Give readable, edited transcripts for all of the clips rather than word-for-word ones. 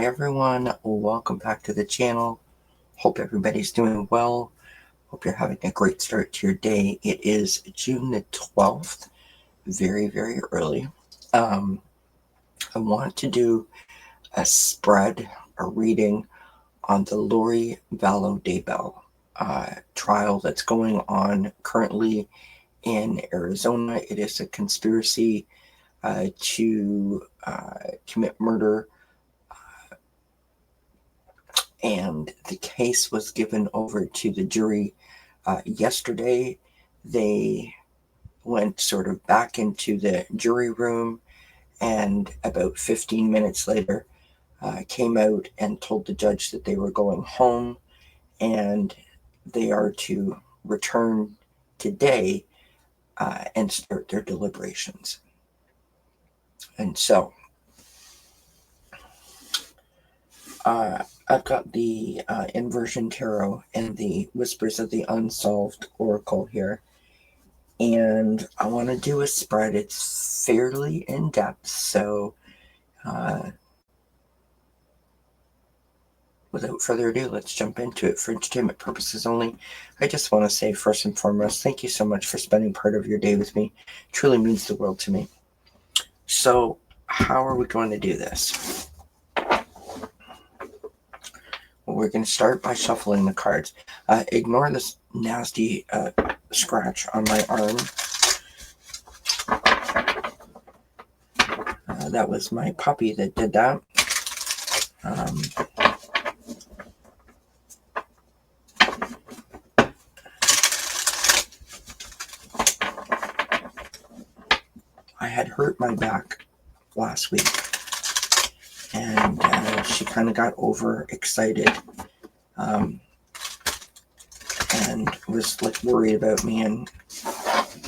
everyone, welcome back to the channel. Hope everybody's doing well. Hope you're having a great start to your day. It is June the 12th, very early. I want to do a spread, a reading on the Vallow Daybell trial that's going on currently in Arizona. It is a conspiracy to commit murder. And the case was given over to the jury yesterday. They went sort of back into the jury room, and about 15 minutes later came out and told the judge that they were going home and they are to return today and start their deliberations. And so I've got the Inversion Tarot and the Whispers of the Unsolved Oracle here. And I want to do a spread. It's fairly in-depth, so without further ado, let's jump into it. For entertainment purposes only, I just want to say first and foremost, thank you so much for spending part of your day with me. It truly means the world to me. So how are we going to do this? Well, we're going to start by shuffling the cards. Ignore this nasty scratch on my arm. That was my puppy that did that. I had hurt my back last week, and she kind of got overexcited and was like worried about me and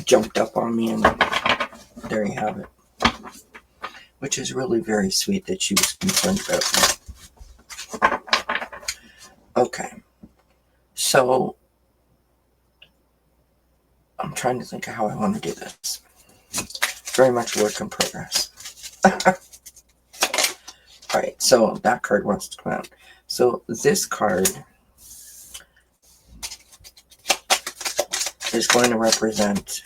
jumped up on me, and there you have it. Which is really very sweet that she was concerned about me. Okay, so I'm trying to think of how I want to do this. Very much a work in progress. Alright, so that card wants to come out. So this card is going to represent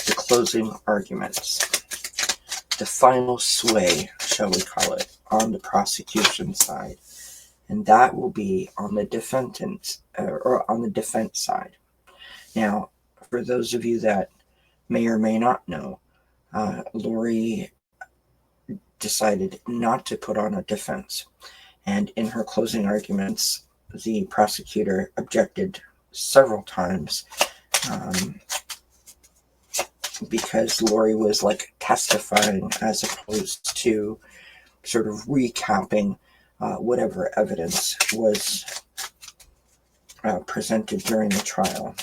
the closing arguments, the final sway, shall we call it, on the prosecution side. And that will be on the defendant, or on the defense side. Now, for those of you that may or may not know, Lori decided not to put on a defense. And in her closing arguments, the prosecutor objected several times because Lori was like testifying as opposed to sort of recapping whatever evidence was presented during the trial.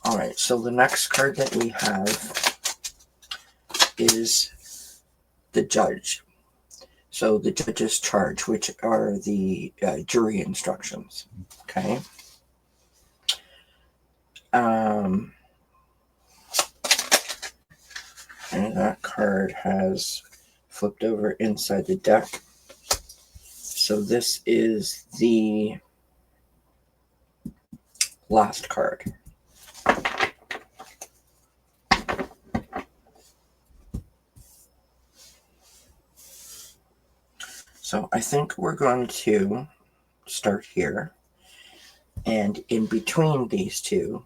All right, so the next card that we have is the judge. So the judge's charge, which are the jury instructions. Okay. And that card has flipped over inside the deck. So this is the last card. So I think we're going to start here, and in between these two,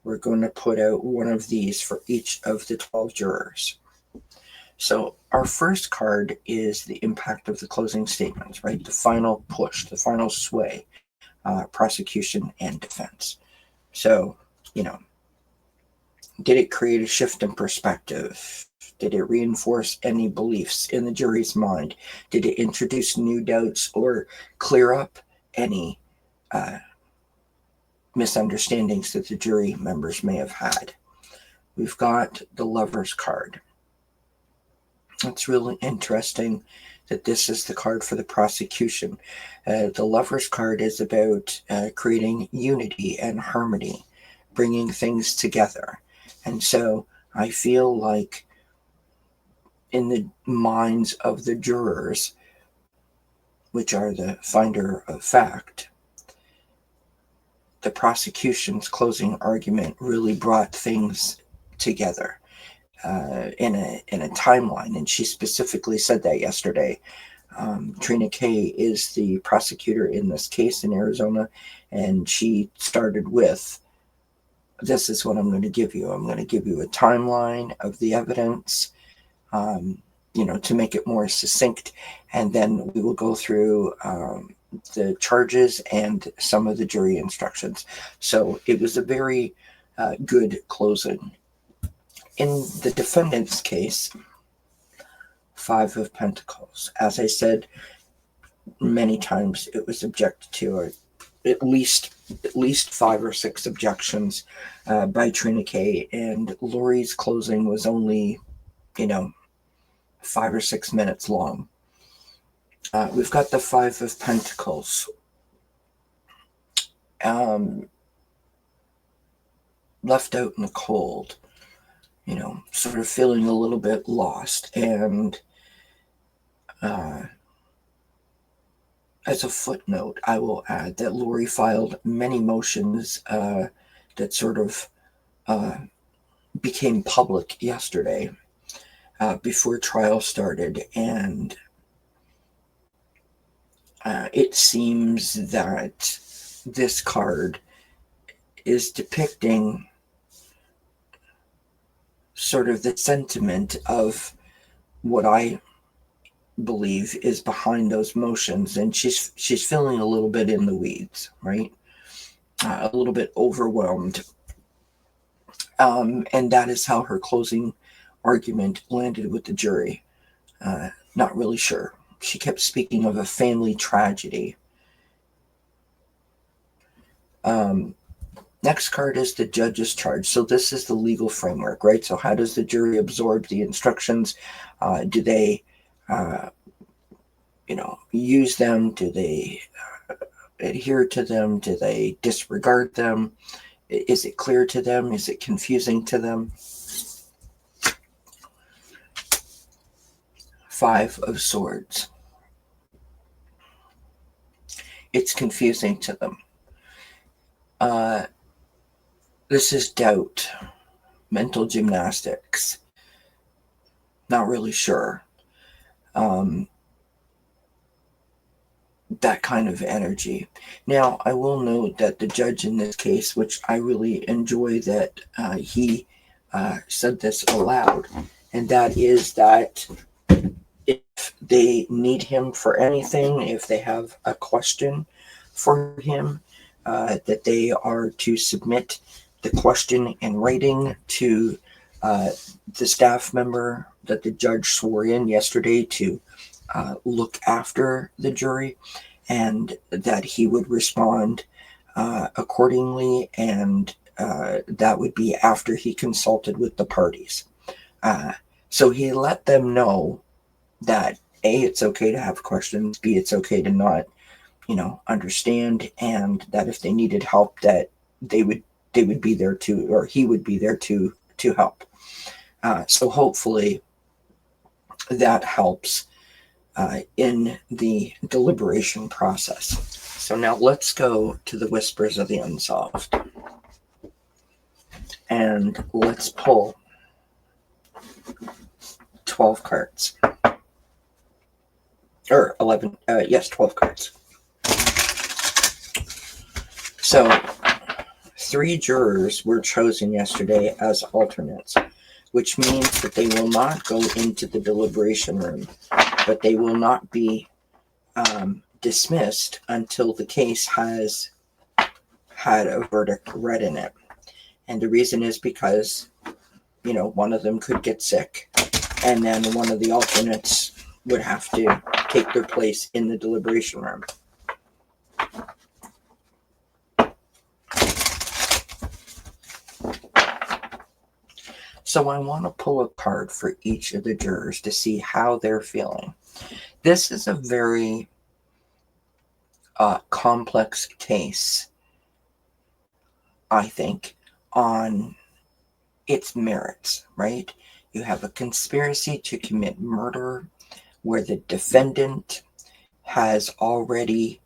we're going to put out one of these for each of the 12 jurors. So our first card is the impact of the closing statements, right? The final push, the final sway, prosecution and defense. So, you know, did it create a shift in perspective? Did it reinforce any beliefs in the jury's mind? Did it introduce new doubts or clear up any misunderstandings that the jury members may have had? We've got the Lover's card. It's really interesting that this is the card for the prosecution. The Lover's card is about creating unity and harmony, bringing things together. And so I feel like in the minds of the jurors, which are the finder of fact, the prosecution's closing argument really brought things together in a timeline. And she specifically said that yesterday. Trina Kay is the prosecutor in this case in Arizona, and she started with, this is what I'm going to give you. I'm going to give you a timeline of the evidence, to make it more succinct, and then we will go through the charges and some of the jury instructions. So it was a very good closing. In the defendant's case, Five of Pentacles, as I said many times, it was objected to, or at least 5 or 6 objections by Trina Kay, and Lori's closing was only 5 or 6 minutes long. We've got the Five of Pentacles. Left out in the cold, sort of feeling a little bit lost. And as a footnote, I will add that Lori filed many motions that sort of became public yesterday before trial started. And it seems that this card is depicting sort of the sentiment of what I believe is behind those motions, and she's feeling a little bit in the weeds, right? A little bit overwhelmed, and that is how her closing argument landed with the jury. Not really sure. She kept speaking of a family tragedy. Next card is the judge's charge. So this is the legal framework, right? So how does the jury absorb the instructions? Do they, use them? Do they adhere to them? Do they disregard them? Is it clear to them? Is it confusing to them? Five of Swords. It's confusing to them. This is doubt, mental gymnastics. Not really sure. That kind of energy. Now, I will note that the judge in this case, which I really enjoy that he said this aloud, and that is that if they need him for anything, if they have a question for him, that they are to submit the question in writing to the staff member that the judge swore in yesterday to look after the jury, and that he would respond accordingly, and that would be after he consulted with the parties. So he let them know that A, it's okay to have questions, B, it's okay to not understand, and that if they needed help, that they would be there to, or he would be there to help. So hopefully that helps in the deliberation process. So now let's go to the Whispers of the Unsolved, and let's pull 12 cards. Or 11, 12 cards. So 3 jurors were chosen yesterday as alternates, which means that they will not go into the deliberation room, but they will not be dismissed until the case has had a verdict read in it. And the reason is because, one of them could get sick, and then one of the alternates would have to take their place in the deliberation room. So I want to pull a card for each of the jurors to see how they're feeling. This is a very complex case, I think, on its merits, right? You have a conspiracy to commit murder where the defendant has already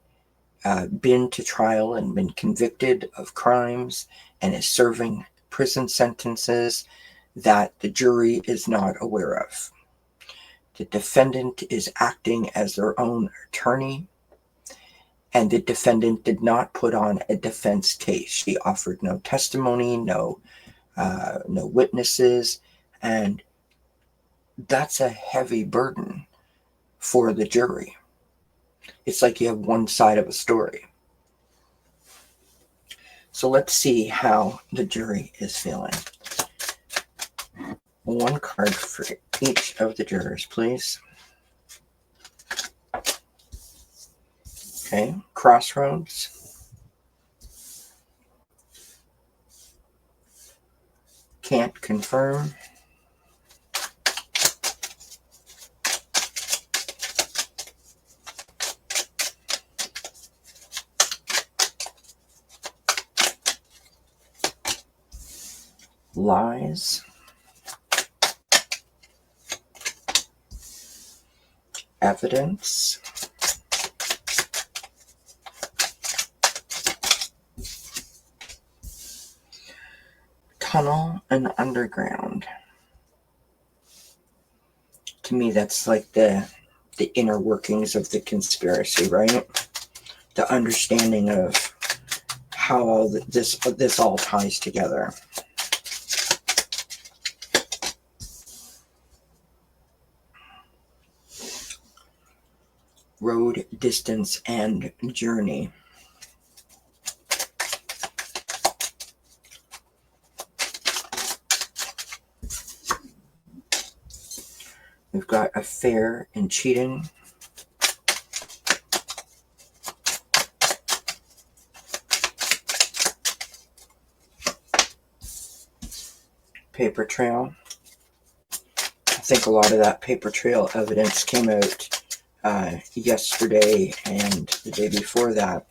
been to trial and been convicted of crimes and is serving prison sentences that the jury is not aware of. The defendant is acting as their own attorney, and the defendant did not put on a defense case. She offered no testimony, no witnesses, and that's a heavy burden for the jury. It's like you have one side of a story. So let's see how the jury is feeling. One card for each of the jurors, please. Okay, Crossroads. Can't confirm. Lies. Evidence. Tunnel and underground. To me, that's like the inner workings of the conspiracy, right? The understanding of how all this all ties together. Road, distance, and journey. We've got affair and cheating. Paper trail. I think a lot of that paper trail evidence came out yesterday and the day before that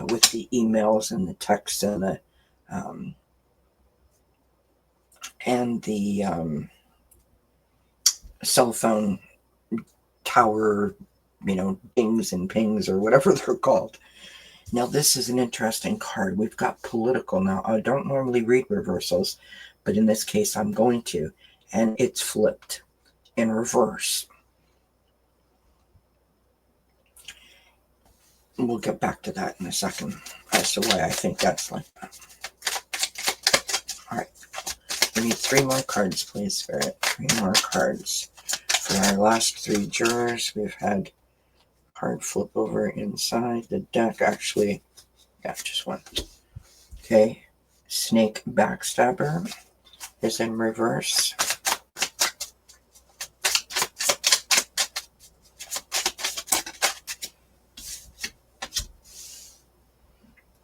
with the emails and the texts and the cell phone tower, dings and pings or whatever they're called. Now, this is an interesting card. We've got political. Now, I don't normally read reversals, but in this case, I'm going to. And it's flipped in reverse. We'll get back to that in a second as to why I think that's like that. All right. We need 3 more cards, please, Spirit. 3 more cards. For our last 3 jurors, we've had card flip over inside the deck. Actually, yeah, just one. Okay. Snake Backstabber is in reverse.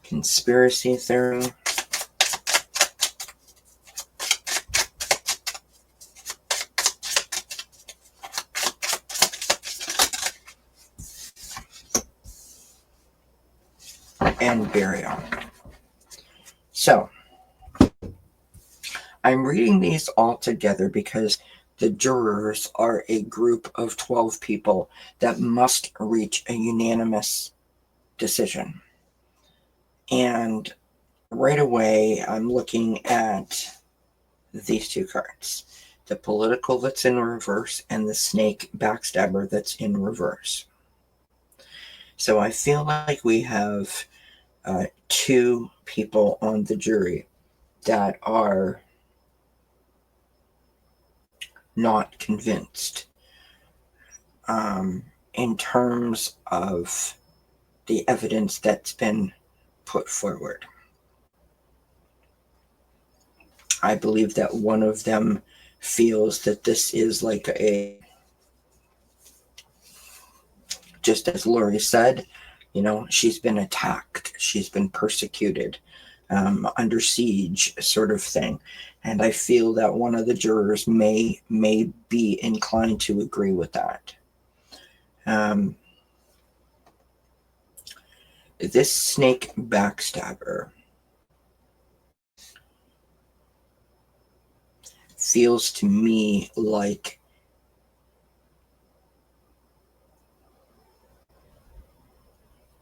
Conspiracy theory. And burial. So, I'm reading these all together because the jurors are a group of 12 people that must reach a unanimous decision. And right away, I'm looking at these 2 cards. The political that's in reverse and the snake backstabber that's in reverse. So I feel like we have 2 people on the jury that are not convinced in terms of the evidence that's been put forward. I believe that one of them feels that this is like just as Lori said, she's been attacked, she's been persecuted, under siege sort of thing. And I feel that one of the jurors may be inclined to agree with that. This snake backstabber feels to me like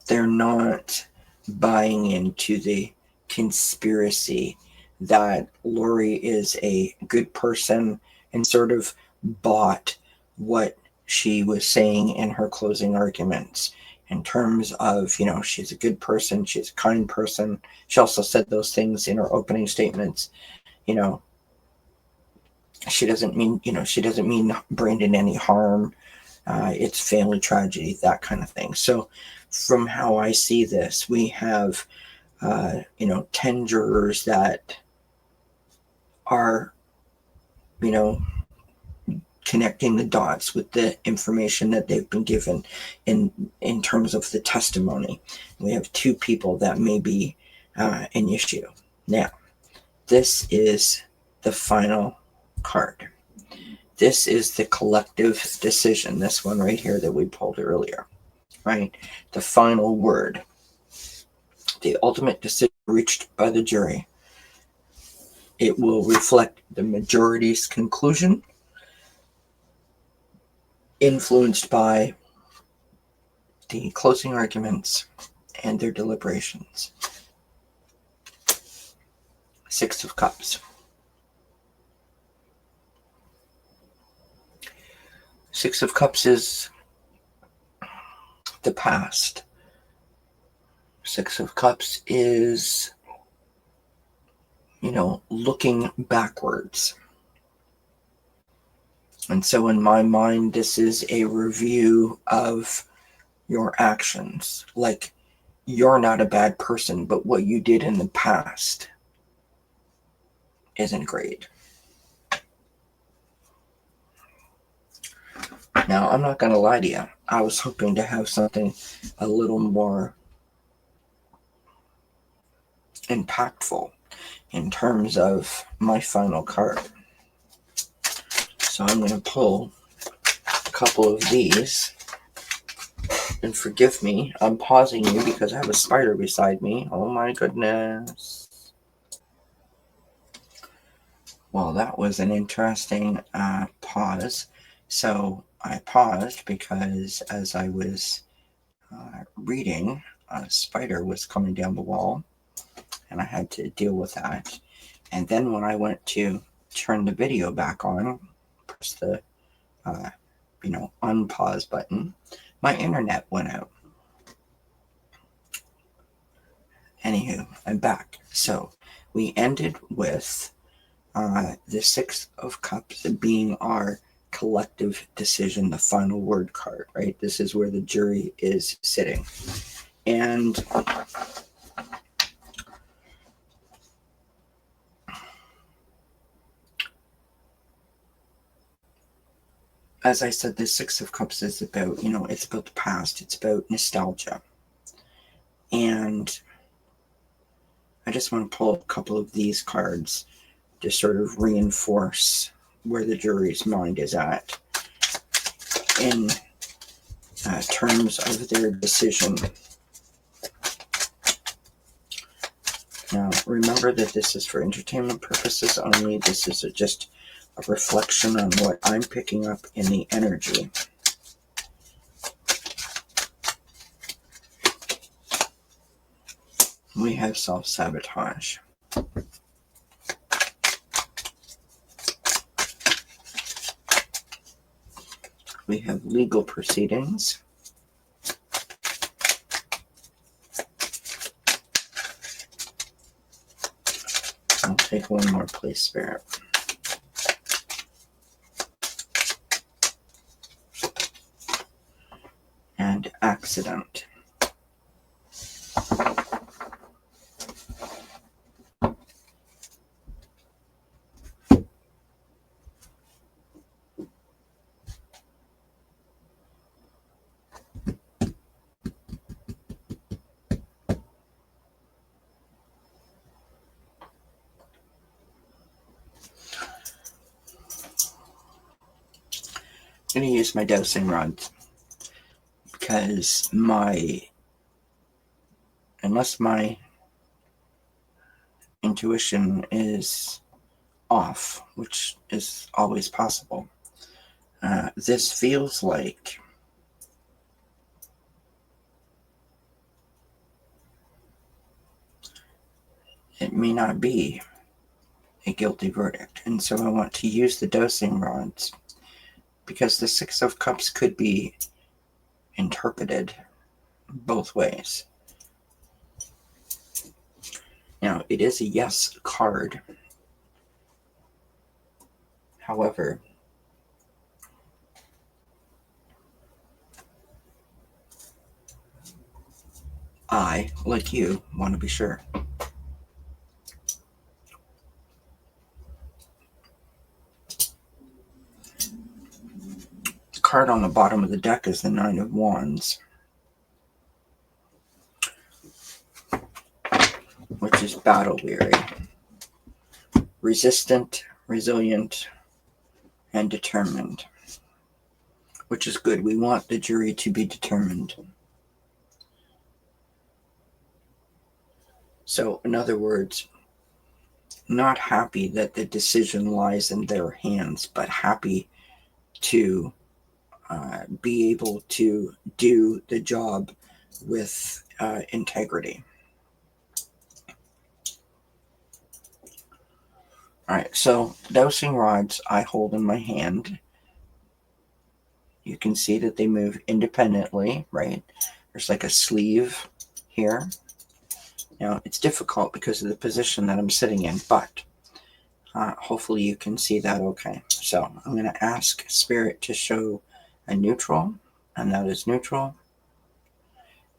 they're not buying into the conspiracy that Lori is a good person and sort of bought what she was saying in her closing arguments in terms of, you know, she's a good person, she's a kind person. She also said those things in her opening statements. You know, she doesn't mean Brandon any harm. It's family tragedy, that kind of thing. So from how I see this, we have 10 jurors that are, connecting the dots with the information that they've been given in terms of the testimony. We have 2 people that may be an issue. Now, this is the final card. This is the collective decision, this one right here that we pulled earlier, right? The final word, the ultimate decision reached by the jury. It will reflect the majority's conclusion, influenced by the closing arguments and their deliberations. 6 of Cups. 6 of Cups is the past. 6 of Cups is, looking backwards. And so in my mind, this is a review of your actions. Like, you're not a bad person, but what you did in the past isn't great. Now, I'm not going to lie to you. I was hoping to have something a little more impactful in terms of my final card. So I'm going to pull a couple of these. And forgive me, I'm pausing you because I have a spider beside me. Oh my goodness. Well, that was an interesting pause. So I paused because as I was reading, a spider was coming down the wall, and I had to deal with that. And then when I went to turn the video back on, press the unpause button, my internet went out. Anywho, I'm back. So we ended with the 6 of Cups being our collective decision, the final word card, right? This is where the jury is sitting. And as I said, the 6 of Cups is about, it's about the past. It's about nostalgia. And I just want to pull a couple of these cards to sort of reinforce where the jury's mind is at in terms of their decision. Now, remember that this is for entertainment purposes only. This is just a reflection on what I'm picking up in the energy. We have self-sabotage. We have legal proceedings. I'll take one more, please, Spirit. And accident. I'm going to use my dowsing rod because unless my intuition is off, which is always possible. This feels like it may not be a guilty verdict. And so I want to use the dowsing rods because the Six of Cups could be interpreted both ways. Now, it is a yes card. However, I, like you, want to be sure. The card on the bottom of the deck is the Nine of Wands, which is battle weary, resistant, resilient, and determined, which is good. We want the jury to be determined. So, in other words, not happy that the decision lies in their hands, but happy to be able to do the job with integrity. All right, so dowsing rods I hold in my hand. You can see that they move independently, right? There's like a sleeve here. Now, it's difficult because of the position that I'm sitting in, but hopefully you can see that okay. So I'm going to ask Spirit to show a neutral, and that is neutral.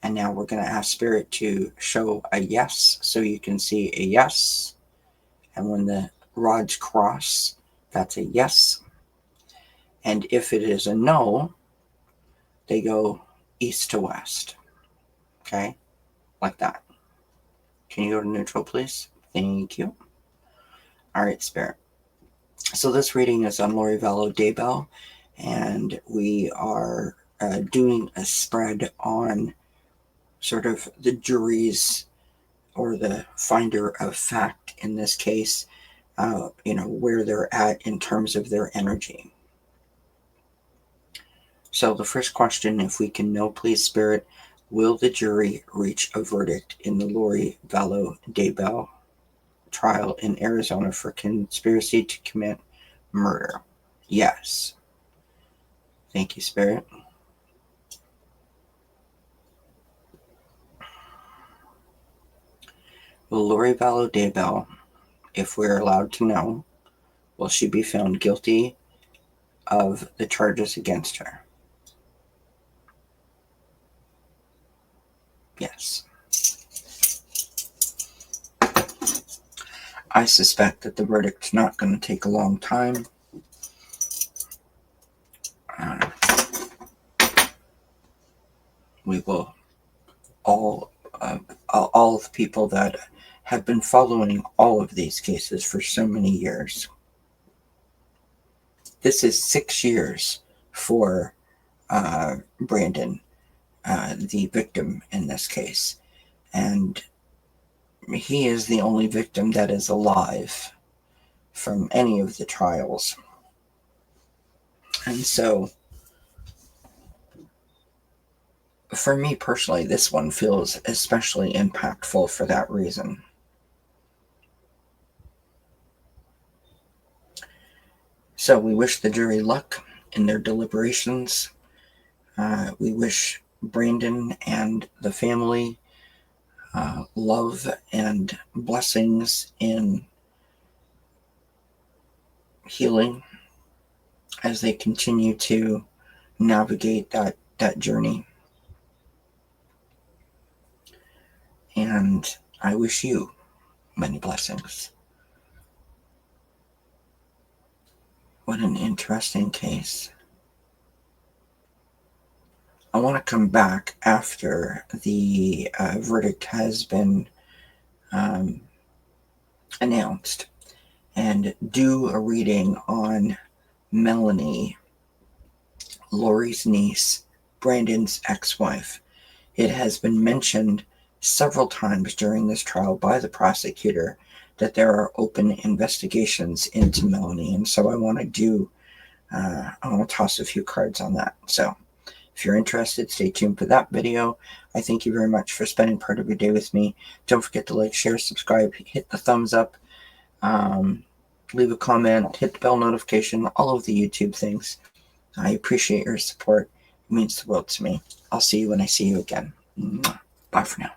And now we're going to ask Spirit to show a yes, so you can see a yes. And when the rods cross, that's a yes. And if it is a no, they go east to west. Okay? Like that. Can you go to neutral, please? Thank you. All right, Spirit. So this reading is on Lori Vallow Daybell, and we are doing a spread on sort of the jury's or the finder of fact in this case, where they're at in terms of their energy. So the first question, if we can know, please, Spirit, will the jury reach a verdict in the Lori Vallow Daybell trial in Arizona for conspiracy to commit murder? Yes. Thank you, Spirit. Will Lori Vallow Daybell, if we're allowed to know, will she be found guilty of the charges against her? Yes. I suspect that the verdict's not going to take a long time. We will all the people that have been following all of these cases for so many years. This is 6 years for Brandon, the victim in this case. And he is the only victim that is alive from any of the trials. And so, for me personally, this one feels especially impactful for that reason. So we wish the jury luck in their deliberations. We wish Brandon and the family love and blessings in healing as they continue to navigate that journey. And I wish you many blessings. What an interesting case. I want to come back after the verdict has been announced and do a reading on Melanie, Lori's niece, Brandon's ex-wife. It has been mentioned several times during this trial by the prosecutor that there are open investigations into Melanie. And so I want to toss a few cards on that. So if you're interested, stay tuned for that video. I thank you very much for spending part of your day with me. Don't forget to like, share, subscribe, hit the thumbs up, leave a comment, hit the bell notification, all of the YouTube things. I appreciate your support. It means the world to me. I'll see you when I see you again. Bye for now.